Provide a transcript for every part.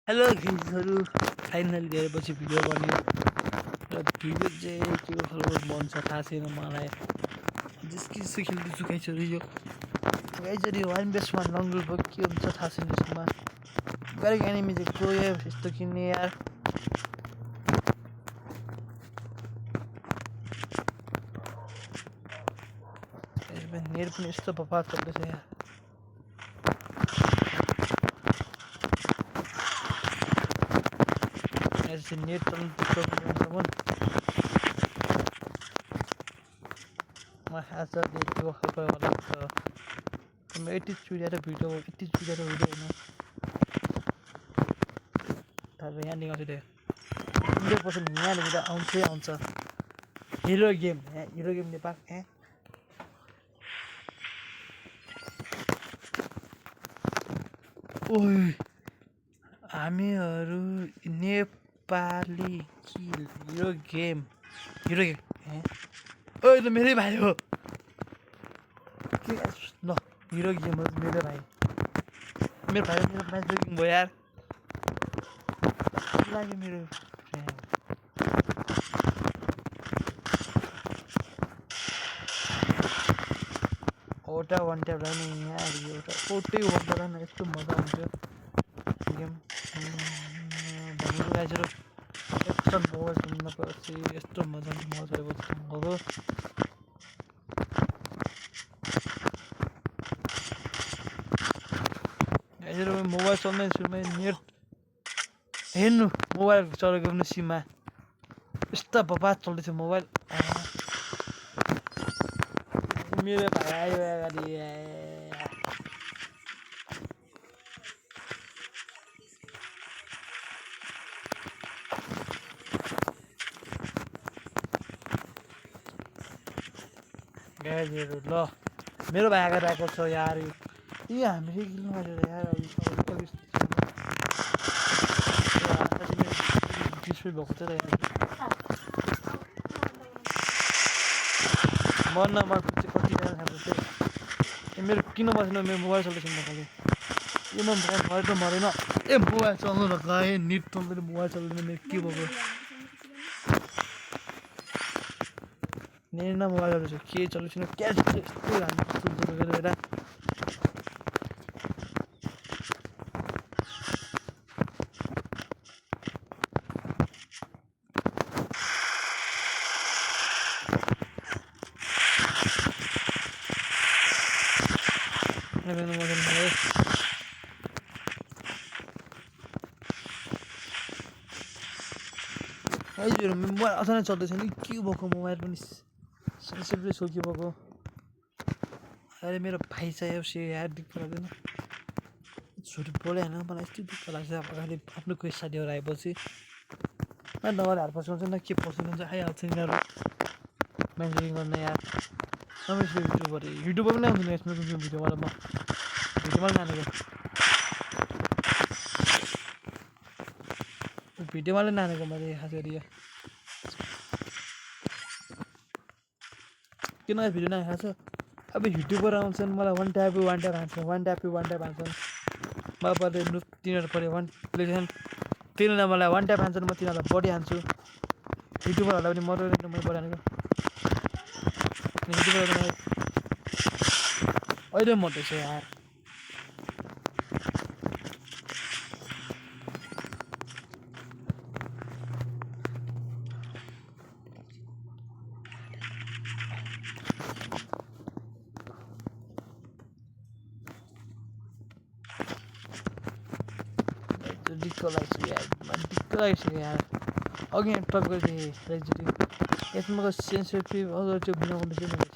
hello गाइजहरु finally धेरैपछि video बन्यो र video चाहिँ के खालको बन्छ थाहा छैन मलाई जस्किसो खेल्दैछु गाइजहरु यो गाइजहरु यो 1vs1 लङ रुट के हुन्छ थाहा छैन यसमा गरेको एनिमी चाहिँ को यस्तो किन्ने यार यसमा नेट पनि यस्तो बर्बाद चल्दैछ यार ऐसे नेट चल्नु त्यस्तो आज त्यो खालको होला म यति चुडेर भिडियो हैन तर यहाँ निकाल्छु त्यो 100% यहाँ भिडियो आउँछ हिरो गेम नेपाल ओइ हामीहरु नेपाली किल हिरो गेम ओइ त मेरै भाइ हो के ल हिरो गेम हो मेरो भाइ मेरो म्याच ब्रेकिङ भयो यार लाग्यो मेरो ओटा वान ट्याप राख्ने यहाँ एउटा ओटै वान राख्न यस्तो मजा आउँछ गेम भनेको गाइजहरु एकछिन मोबाइल सुन्नपछि यस्तो मजा आउँछ गाइजहरु मोबाइल चल्ने सुरुमै नेट हेर्नु मोबाइल चलेको पनि सीमा यस्तो बर्बाद चल्दैछ मोबाइल मेरो भाइ आयो अगाडि गाइजहरु ल मेरो भाइ अगाडि आएको छ यार यो हामीले किल्नु गरेर यार भएको छ र मर्न चाहिँ कतिजना खान्छ मेरो किन बसेन मेरो मोबाइल चल्दैछ खालि यो म मरेन मोबाइल चल्नु र गएँ नेट चल्दैन मोबाइल चल्दैन मेरो के भएको नेट न मोबाइल चल्दैछ के चल्दैछ क्यास यस्तो गरेर मोबाइल अचानक चल्दैछ नि के भएको मोबाइल पनि सेन्सिटिभली सोक्यो भएको अरे मेरो भाइ चाहियो से यार दुःख लाग्दैन झुट बोले होइन मलाई यस्तो दुःख लाग्छ अगाडि आफ्नो कोही साथीहरू आएपछि नभएर हार्पस हुन्छ न के पर्छ हुन्छ आइहाल्छ यिनीहरू म्यानेजिङ गर्न यार समय युट्युबर पनि आउँदैन यसमा कुन भिडियोबाट म भिडियोमा नानेको मैले खास गरी किन भिडियो नखाएको छ अब युट्युबर आउँछन् मलाई वान ट्याप हान्छन् मलाई पऱ्यो तिनीहरू पऱ्यो वान प्लेसन तिनीहरूलाई मलाई वान ट्याप हान्छन् म तिनीहरूलाई बडी हान्छु युट्युबरहरूलाई पनि मर्दैन मैले बडी हानेको युट्युबर अहिले मर्दैछ यार दिक्क लाग्छ यार अघि टप गरिदिएँ यसमा सेन्सिटिभ अगर त्यो बनाउनु चाहिँ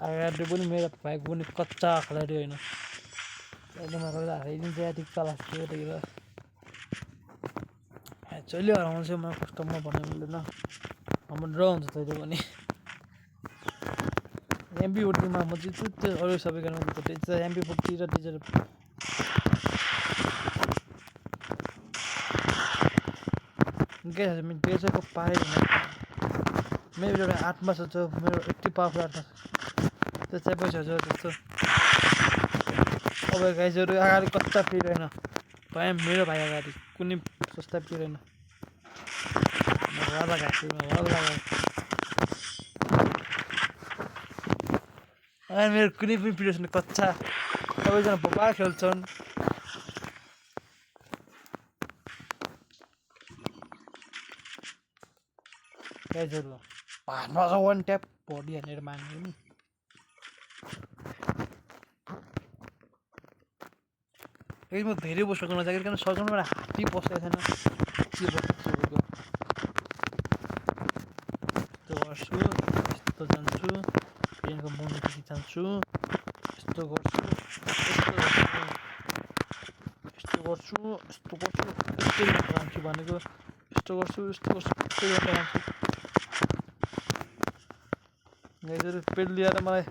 अगाडि पनि मेरो भाइको पनि कच्चा खेलाडी होइन अहिले मलाई हारिदिन्छ दिक्क लाग्छ त्यतिखेर जहिले हराउँछ म कस्टममा भन्नु मिल्दैन हाम्रो ड्र हुन्छ तैँले पनि MP40 मा म जित्छु त्यो अरू सबै गर्न त्यो MP40 र त्यो Guys, guys को पाए मेरो एउटा 8 मा छ मेरो यति पावरफुल 8 मा त्यो चाहिँ पैसा छ त्यस्तो अब गाइजहरु अगाडि कच्चा फ्री रहेन भाइ मेरो भाइ अगाडि कुनै सस्ता फ्री रहेन वाला गाइस वाला अनि मेरो कुनै पनि फ्री छैन कच्चा सबैजना बबा खेल्छन् गाइजहरु भानमा वन ट्याप बडी हानेर मार्ने नि म धेरै बस्नु नजागिर किन सजाउनुमा हात्ती पस्दै छैन के बस्छु त्यो गर्छु यस्तो जान्छु पेनको मुनि देखि जान्छु यस्तो गर्छु यस्तो गर्छु भनेको यस्तो गर्छु गाइजहरु पेट लिएर मलाई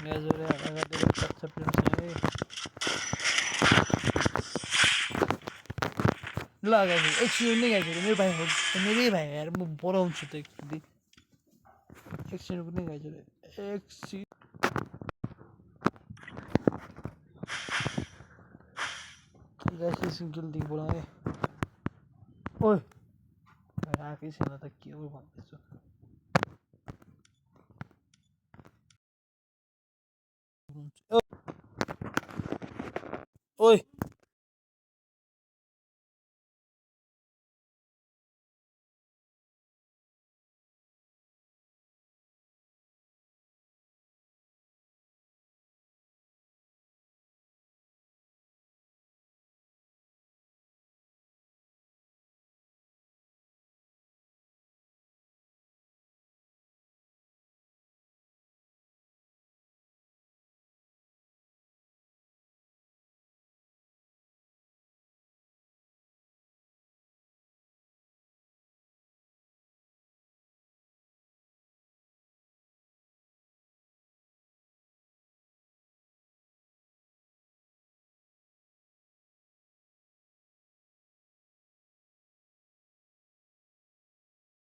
गाइजहरु अगाडि कच्चा प्लेन छ ल गाइजहरु एकछिन नै गाइजहरु मेरै भाइ यार म बोलाउँछु त एकछिन पनि गाइजहरु एकछिन गाइस गिल्डी बोलाए ओइ राखै छैन त के हो भन्दैछु ओइ